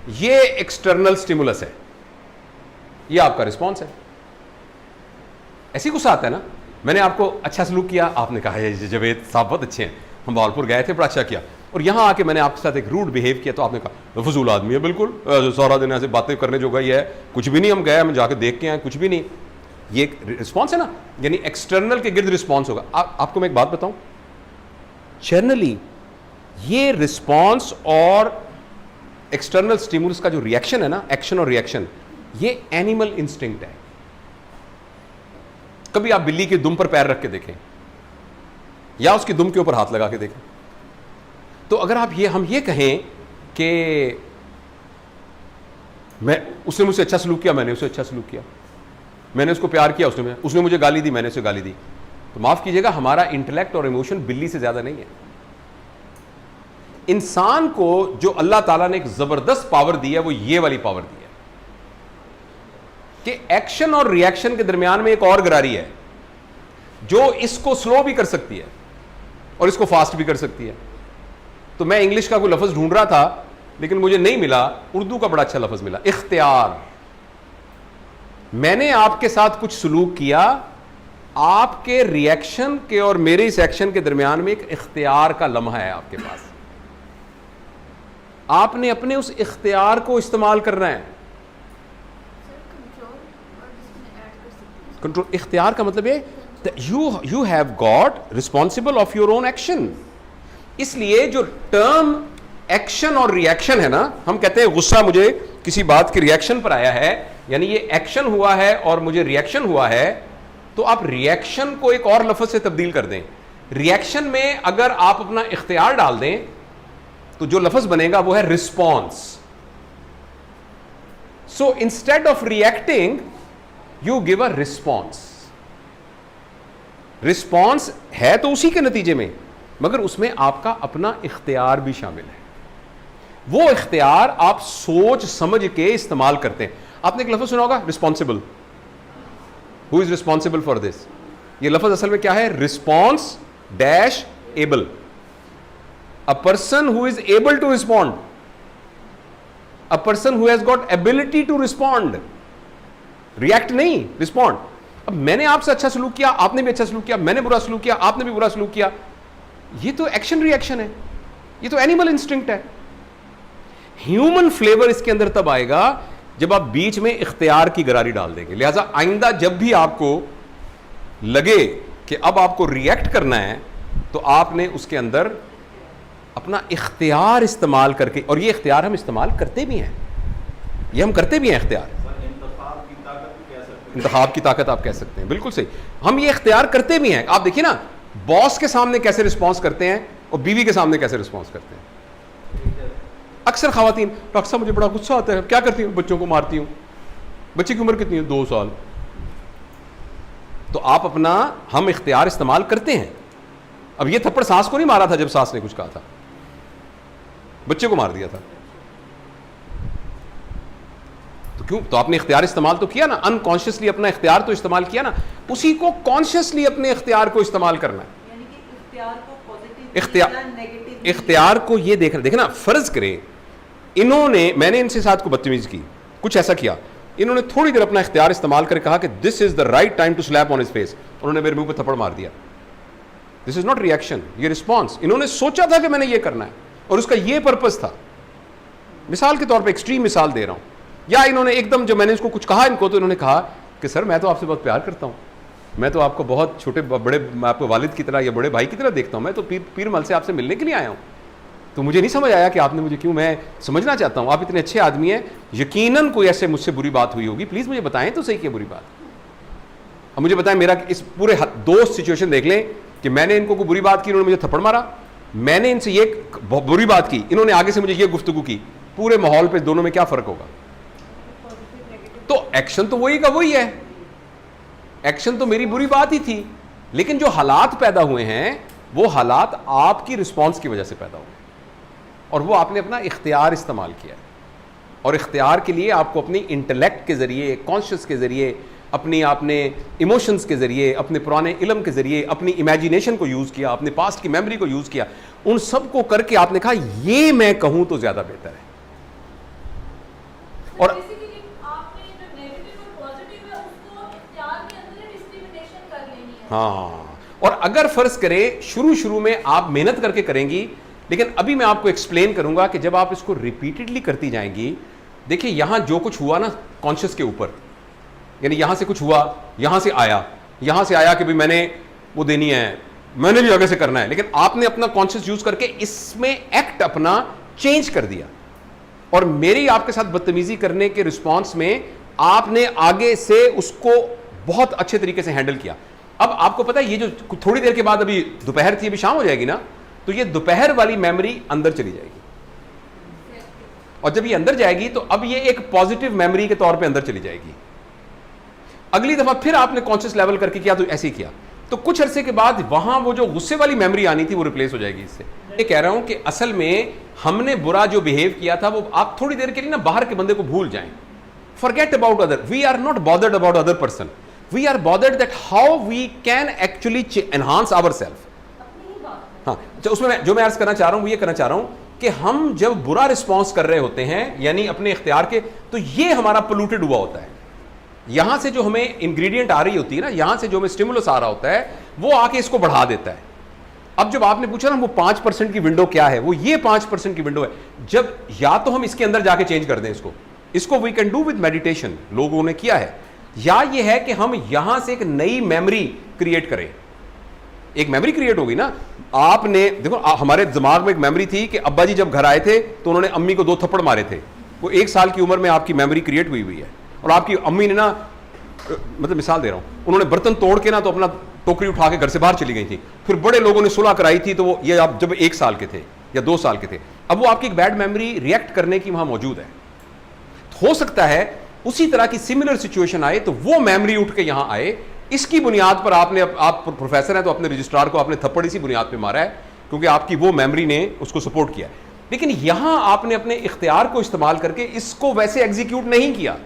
ये external stimulus है, ये आपका रिस्पॉन्स है। ऐसी गुस्सा आता है ना, मैंने आपको अच्छा सलूक किया, आपने कहा ये जवेद साहब बहुत अच्छे हैं, हम भावलपुर गए थे, बड़ा अच्छा किया, और यहां आके मैंने आपके साथ एक रूड बिहेव किया, तो आपने कहा फजूल आदमी है, बिल्कुल सारा दिन ऐसे बातें करने जो गई है, कुछ भी नहीं, हम गए, हम जाके देख के आए, कुछ भी नहीं। ये एक रिस्पॉन्स है ना, यानी एक्सटर्नल के गिर्द रिस्पॉन्स होगा। आपको मैं एक बात बताऊं, जनरली ये रिस्पॉन्स और एक्सटर्नल स्टिमुलस का जो रिएक्शन है ना, एक्शन और रिएक्शन, ये एनिमल इंस्टिंक्ट है। कभी आप बिल्ली के दुम पर पैर रख के देखें या उसकी दुम के ऊपर हाथ लगा के देखें, तो अगर आप हम ये कहें कि उसने मुझसे अच्छा सलूक किया, मैंने उसे अच्छा सलूक किया, मैंने उसको प्यार किया, उसने मुझे गाली दी, मैंने उसे गाली दी, तो माफ कीजिएगा, हमारा इंटेलेक्ट और इमोशन बिल्ली से ज्यादा नहीं है। इंसान को जो अल्लाह ताला ने एक जबरदस्त पावर दी है, वो ये वाली पावर दी है कि एक्शन और रिएक्शन के दरमियान में एक और गरारी है जो इसको स्लो भी कर सकती है और इसको फास्ट भी कर सकती है। तो मैं इंग्लिश का कोई लफ्ज ढूंढ रहा था लेकिन मुझे नहीं मिला, उर्दू का बड़ा अच्छा लफ्ज मिला, इख्तियार। मैंने आपके साथ कुछ सलूक किया, आपके रिएक्शन के और मेरे इस एक्शन के दरमियान में एक इख्तियार का लम्हा है आपके पास, आपने अपने उस इख्तियार को इस्तेमाल करना है। कंट्रोल, इख्तियार का मतलब है you have got responsible of your own action. इसलिए जो टर्म एक्शन और रिएक्शन है ना, हम कहते हैं गुस्सा मुझे किसी बात की रिएक्शन पर आया है, यानी ये एक्शन हुआ है और मुझे रिएक्शन हुआ है, तो आप रिएक्शन को एक और लफ्ज से तब्दील कर दें। रिएक्शन में अगर आप अपना इख्तियार डाल दें तो जो लफ्ज बनेगा वो है response. So instead of reacting you give a response. Response है तो उसी के नतीजे में, मगर उसमें आपका अपना इख्तियार भी शामिल है। वो इख्तियार आप सोच समझ के इस्तेमाल करते हैं। आपने एक लफ्ज सुना होगा, responsible. Who is responsible for this? ये लफ्ज असल में क्या है? Response dash able. A person who is able to respond, a person who has got ability to respond. React नहीं, रिस्पॉन्ड। अब मैंने आपसे अच्छा सलूक किया, आपने भी अच्छा सलूक किया, मैंने बुरा सलूक किया, आपने भी बुरा सलूक किया, ये तो एक्शन रिएक्शन है, ये तो एनिमल इंस्टिंक्ट है। ह्यूमन फ्लेवर इसके अंदर तब आएगा जब आप बीच में इख्तियार की गरारी डाल देंगे। लिहाजा आइंदा जब भी आपको लगे कि अब आपको रिएक्ट करना है, तो आपने उसके अंदर अपना इख्तियार इस्तेमाल करके, और ये इख्तियार हम इस्तेमाल करते भी हैं, ये हम करते भी हैं इख्तियार। इंतखाब की ताकत आप कह सकते हैं, बिल्कुल सही, हम ये इख्तियार करते भी हैं। आप देखिए ना, बॉस के सामने कैसे रिस्पॉन्स करते हैं और बीवी के सामने कैसे रिस्पॉन्स करते हैं। अक्सर खवातीन, डॉक्टर साहब मुझे बड़ा गुस्सा आता है, क्या करती हूँ? बच्चों को मारती हूँ। बच्चे की उम्र कितनी है? 2 साल। तो आप अपना हम इख्तियार इस्तेमाल करते हैं। अब ये थप्पड़ सास को नहीं मारा था जब सास ने कुछ कहा था, बच्चे को मार दिया था, तो क्यों? तो आपने इख्तियार इस्तेमाल तो किया ना, अनकॉन्शियसली अपना इख्तियार तो इस्तेमाल किया ना, उसी को कॉन्शियसली अपने इख्तियार को इस्तेमाल करना है। यानी कि इख्तियार को पॉजिटिव इख्तियार को ये देखना, फर्ज करें मैंने इनसे साथ को बदतमीजी की, कुछ ऐसा किया, इन्होंने थोड़ी देर अपना इख्तियार इस्तेमाल करके कहा कि this is the right time to slap on his face, उन्होंने मेरे मुंह पे थप्पड़ मार दिया। दिस इज नॉट रिएक्शन, ये रिस्पॉन्स। इन्होंने सोचा था कि मैंने ये करना है और उसका ये पर्पस था। मिसाल के तौर पर एक्सट्रीम मिसाल दे रहा हूं, या इन्होंने एकदम जब मैंने इसको कुछ कहा इनको, तो इन्होंने कहा कि सर मैं तो आपसे बहुत प्यार करता हूं, मैं तो आपको बहुत छोटे बड़े, मैं आपको वालिद की तरह या बड़े भाई की तरह देखता हूं, मैं तो पीर मल से आपसे मिलने के लिए आया हूं, तो मुझे नहीं समझ आया कि आपने मुझे क्यों, मैं समझना चाहता हूं आप इतने अच्छे आदमी हैं, यकीनन कोई ऐसे मुझसे बुरी बात हुई होगी, प्लीज़ मुझे बताएं तो सही क्या बुरी बात। अब मुझे बताएं, मेरा इस पूरे दोस्त सिचुएशन देख लें कि मैंने इनको कोई बुरी बात की, इन्होंने मुझे थप्पड़ मारा, मैंने इनसे ये बुरी बात की, इन्होंने आगे से मुझे ये गुफ्तगू की, पूरे माहौल पे दोनों में क्या फ़र्क होगा? तो एक्शन तो वही का वही है, एक्शन तो मेरी बुरी बात ही थी, लेकिन जो हालात पैदा हुए हैं वो हालात आपकी रिस्पॉन्स की वजह से पैदा हुए, और वो आपने अपना इख्तियार इस्तेमाल किया है। और इख्तियार के लिए आपको अपनी इंटेलेक्ट के ज़रिए, कॉन्शियस के ज़रिए, अपनी आपने इमोशंस के ज़रिए, अपने पुराने इल्म के ज़रिए, अपनी इमेजिनेशन को यूज़ किया, अपने पास्ट की मेमोरी को यूज़ किया, उन सब को करके आपने कहा ये मैं कहूँ तो ज़्यादा बेहतर है। और बेसिकली आपने जो नेगेटिव और पॉजिटिव है उसको इख्तियार के अंदर ही डिस्क्रिमिनेशन कर लेनी है। हाँ, और अगर फर्ज करें शुरू में आप मेहनत करके करेंगी, लेकिन अभी मैं आपको एक्सप्लेन करूंगा कि जब आप इसको रिपीटेडली करती जाएंगी, देखिए यहां जो कुछ हुआ ना कॉन्शियस के ऊपर, यानी यहां से कुछ हुआ, यहां से आया कि भाई मैंने वो देनी है, मैंने भी आगे से करना है, लेकिन आपने अपना कॉन्शियस यूज करके इसमें एक्ट अपना चेंज कर दिया, और मेरी आपके साथ बदतमीजी करने के रिस्पॉन्स में आपने आगे से उसको बहुत अच्छे तरीके से हैंडल किया। अब आपको पता है ये जो थोड़ी देर के बाद, अभी दोपहर थी, अभी शाम हो जाएगी ना, तो ये दोपहर वाली मेमोरी अंदर चली जाएगी, और जब ये अंदर जाएगी तो अब ये एक पॉजिटिव मेमोरी के तौर पे अंदर चली जाएगी। अगली दफा फिर आपने कॉन्शियस लेवल करके किया तो ऐसे ही किया, तो कुछ अरसे के बाद वहां वो जो गुस्से वाली मेमोरी आनी थी वो रिप्लेस हो जाएगी इससे। ये कह रहा हूं कि असल में हमने बुरा जो बिहेव किया था वो आप थोड़ी देर के लिए ना बाहर के बंदे को भूल जाएं, forget about other, we are not bothered about other person, we are bothered that how we can actually enhance our self. हाँ, उसमें जो मैं अर्ज करना चाह रहा हूं वो ये करना चाह रहा हूं कि हम जब बुरा रिस्पॉन्स कर रहे होते हैं यानी अपने इख्तियार के, तो ये हमारा पोल्यूटेड हुआ होता है, यहां से जो हमें इंग्रेडिएंट आ रही होती है ना, यहां से जो हमें स्टिमुलस आ रहा होता है वो आके इसको बढ़ा देता है। अब जब आपने पूछा ना वो 5% की विंडो क्या है, वो ये 5% की विंडो है, जब या तो हम इसके अंदर जाके चेंज कर दें इसको we can do with meditation, लोगों ने किया है, या ये है कि हम यहां से एक नई मेमोरी क्रिएट करें। एक मेमोरी क्रिएट होगी ना, आपने देखो हमारे दिमाग में एक मेमोरी थी कि अब्बा जी जब घर आए थे तो उन्होंने अम्मी को 2 थप्पड़ मारे थे, वो 1 साल की उम्र में आपकी मेमोरी क्रिएट हुई है, और आपकी अम्मी ने ना, मतलब मिसाल दे रहा हूं, उन्होंने बर्तन तोड़ के ना तो अपना टोकरी उठा के घर से बाहर चली गई थी, फिर बड़े लोगों ने सुलह कराई थी, तो वो ये आप जब 1 साल के थे या 2 साल के थे, अब वो आपकी एक बैड मेमोरी रिएक्ट करने की वहां मौजूद है। हो सकता है उसी तरह की सिमिलर सिचुएशन आए तो वो मेमोरी उठ के यहां आए, इसकी बुनियाद पर आप प्रोफेसर हैं तो अपने रजिस्ट्रार को आपने थप्पड़ इसी बुनियाद पे मारा है क्योंकि आपकी वो मेमोरी ने उसको सपोर्ट किया, लेकिन यहां आपने अपने इख्तियार को इस्तेमाल करके इसको वैसे एग्जीक्यूट नहीं किया।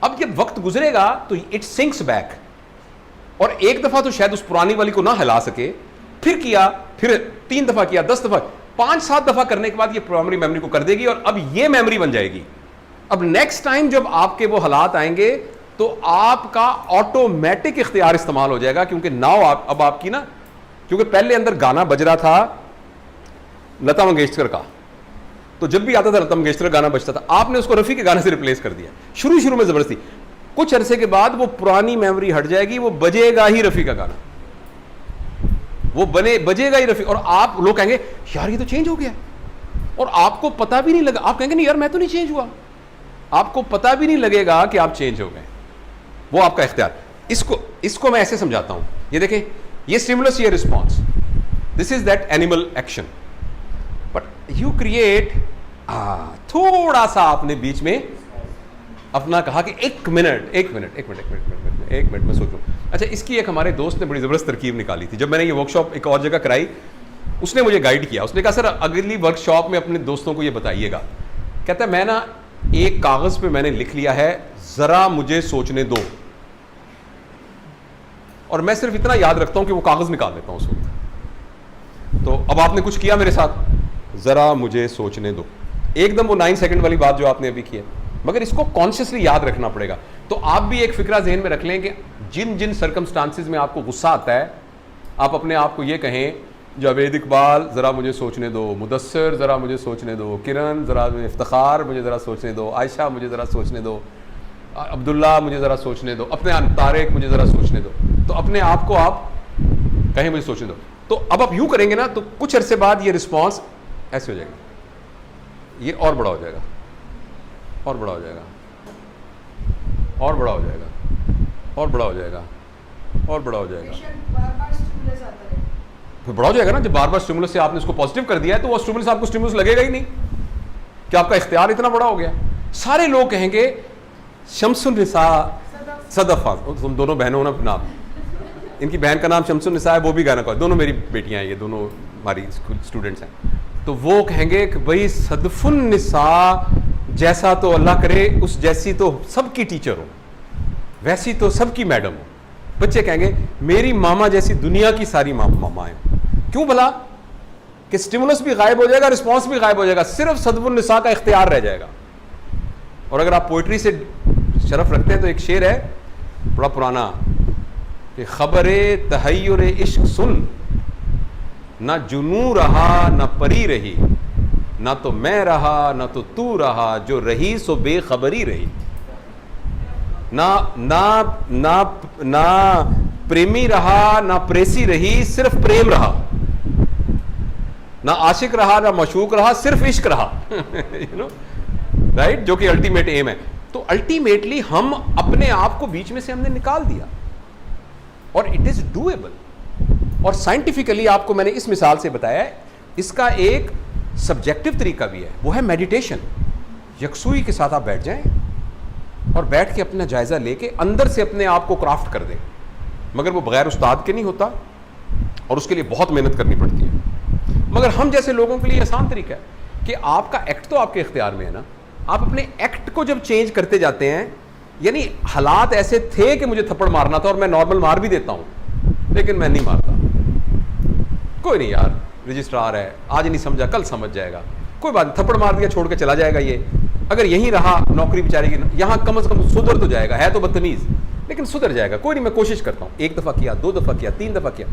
अब जब वक्त गुजरेगा तो इट सिंक्स बैक, और एक दफा तो शायद उस पुरानी वाली को ना हिला सके, फिर किया, फिर 3 दफा किया, 10 दफा, 5-7 दफा करने के बाद ये प्राइमरी मेमोरी को कर देगी और अब ये मेमोरी बन जाएगी। अब नेक्स्ट टाइम जब आपके वो हालात आएंगे तो आपका ऑटोमेटिक इख्तियार इस्तेमाल हो जाएगा, क्योंकि नाउ अब आपकी ना, क्योंकि पहले अंदर गाना बज रहा था लता मंगेशकर का, तो जब भी आता था लता मंगेशकर का गाना बजता था, आपने उसको रफ़ी के गाने से रिप्लेस कर दिया शुरू में ज़बरदस्ती। कुछ अरसे के बाद वो पुरानी मेमोरी हट जाएगी, वो बजेगा ही रफ़ी का गाना, वो बजेगा ही रफ़ी, और आप लोग कहेंगे यार ये तो चेंज हो गया, और आपको पता भी नहीं लगा, आप कहेंगे नहीं यार मैं तो नहीं चेंज हुआ, आपको पता भी नहीं लगेगा कि आप चेंज हो गए, वो आपका इख्तियार। इसको मैं ऐसे समझाता हूं, ये देखें, ये स्टिमुलस, ये response, this is that animal action, but you create, थोड़ा सा आपने बीच में अपना कहा कि एक मिनट मैं सोचूं। अच्छा, इसकी एक हमारे दोस्त ने बड़ी ज़बरदस्त तरकीब निकाली थी, जब मैंने ये वर्कशॉप एक और जगह कराई, उसने मुझे गाइड किया, उसने कहा सर अगली वर्कशॉप में अपने दोस्तों को ये बताइएगा, कहता है मैं ना एक कागज पे मैंने लिख लिया है जरा मुझे सोचने दो, और मैं सिर्फ इतना याद रखता हूं कि वो कागज निकाल लेता हूं उस वक्त। तो अब आपने कुछ किया मेरे साथ, जरा मुझे सोचने दो, एकदम वो 9 सेकंड वाली बात जो आपने अभी की है, मगर इसको कॉन्शियसली याद रखना पड़ेगा। तो आप भी एक फिक्रा जहन में रख लें कि जिन जिन सर्कमस्टांसिस में आपको गुस्सा आता है, आप अपने आप को ये कहें जावेद इकबाल ज़रा मुझे सोचने दो, मुदस्सिर ज़रा मुझे सोचने दो, किरण ज़रा, इफ्तिखार मुझे ज़रा सोचने दो, आयशा मुझे ज़रा सोचने दो, अब्दुल्ला मुझे ज़रा सोचने दो, अपने तारिक मुझे ज़रा सोचने दो। तो अपने आप को आप कहें मुझे सोचने दो, तो अब आप यूँ करेंगे ना तो कुछ अरसे बाद ये रिस्पॉन्स ऐसे हो जाएगा, ये और बड़ा हो जाएगा, और बड़ा हो जाएगा, और बड़ा हो जाएगा, और बड़ा हो जाएगा, और बड़ा हो जाएगा, फिर बड़ा हो जाएगा ना। जब बार बार स्टिमुलस से आपने इसको पॉजिटिव कर दिया है तो वो स्टिमुलस आपको स्टिमुलस लगेगा ही नहीं कि आपका इख्तियार इतना बड़ा हो गया। सारे लोग कहेंगे शम्सुन्निसा सदफ़ा, तुम दोनों बहनों ना नाम, इनकी बहन का नाम शम्सुन्निसा है, वो भी गाना का, दोनों मेरी बेटियां हैं, ये दोनों हमारी स्टूडेंट्स हैं, तो वो कहेंगे कि भाई सदफुन्निसा जैसा तो अल्लाह करे उस जैसी तो सबकी टीचर हो, वैसी तो सबकी मैडम हो। बच्चे कहेंगे मेरी मामा जैसी दुनिया की सारी मामाएं। क्यों भला? कि स्टिमुलस भी गायब हो जाएगा, रिस्पॉन्स भी गायब हो जाएगा, सिर्फ सदफुन्निसा का इख्तियार रह जाएगा। और अगर आप पोइट्री से शरफ रखते हैं तो एक शेर है बड़ा पुराना कि खबरे तहय्युर इश्क सुन, ना जुनू रहा ना परी रही, ना तो मैं रहा ना तो तू रहा, जो रही सो बेखबरी रही। ना ना ना ना प्रेमी रहा ना प्रेसी रही, सिर्फ प्रेम रहा। ना आशिक रहा ना मशूक रहा, सिर्फ इश्क रहा। यू नो, राइट, जो कि अल्टीमेट एम है। तो अल्टीमेटली हम अपने आप को बीच में से हमने निकाल दिया, और इट इज डूएबल। और साइंटिफिकली आपको मैंने इस मिसाल से बताया है, इसका एक सब्जेक्टिव तरीका भी है, वो है मेडिटेशन। यकसुई के साथ आप बैठ जाएं और बैठ के अपना जायजा लेके अंदर से अपने आप को क्राफ्ट कर दें, मगर वो बगैर उस्ताद के नहीं होता और उसके लिए बहुत मेहनत करनी पड़ती है। मगर हम जैसे लोगों के लिए आसान तरीका है कि आपका एक्ट तो आपके इख्तियार में है ना, आप अपने एक्ट को जब चेंज करते जाते हैं, यानी हालात ऐसे थे कि मुझे थप्पड़ मारना था और मैं नॉर्मल मार भी देता हूं, लेकिन मैं नहीं मारता। कोई नहीं यार, रजिस्ट्रार है, आज नहीं समझा कल समझ जाएगा, कोई बात नहीं, थप्पड़ मार दिया छोड़ के चला जाएगा। ये अगर यहीं रहा नौकरी बेचारी की, यहां कम से कम सुधर तो जाएगा, है तो बदतमीज लेकिन सुधर जाएगा। कोई नहीं, मैं कोशिश करता हूं, एक दफा किया, 2 दफा किया, 3 दफा किया।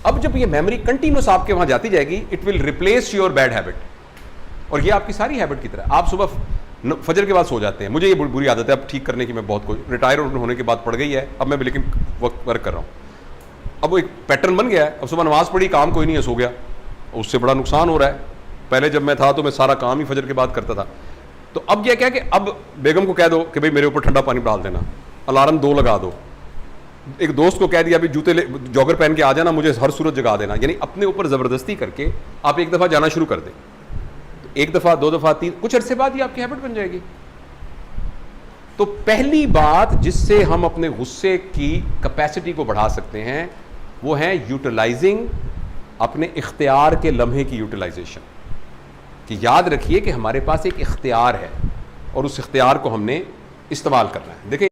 अब जब ये मेमोरी कंटिन्यूस आपके वहां जाती जाएगी, it will replace your bad habit, और ये आपकी सारी हैबिट की तरह। आप सुबह फजर के बाद सो जाते हैं, मुझे ये बुरी आदत है, अब ठीक करने की मैं बहुत कोशिश, रिटायर होने के बाद पड़ गई है, अब मैं लेकिन वर्क कर रहा हूँ। अब वो एक पैटर्न बन गया है, अब सुबह नमाज पढ़ी, काम कोई नहीं है, सो गया, उससे बड़ा नुकसान हो रहा है। पहले जब मैं था तो मैं सारा काम ही फजर के बाद करता था। तो अब यह क्या कि अब बेगम को कह दो कि भाई मेरे ऊपर ठंडा पानी डाल देना, अलार्म 2 लगा दो, एक दोस्त को कह दिया अभी जूते जॉगर पहन के आ जाना, मुझे हर सूरत जगा देना, यानी अपने ऊपर जबरदस्ती करके आप एक दफा जाना शुरू कर दें, 1 दफा 2 दफा 3, कुछ अरसे बाद ही आपकी हैबिट बन जाएगी। तो पहली बात जिससे हम अपने गुस्से की कैपेसिटी को बढ़ा सकते हैं वो है यूटिलाइजिंग, अपने इख्तियार के लम्हे की यूटिलाइजेशन। कि याद रखिए कि हमारे पास एक इख्तियार है और उस इख्तियार को हमने इस्तेमाल करना है। देखिए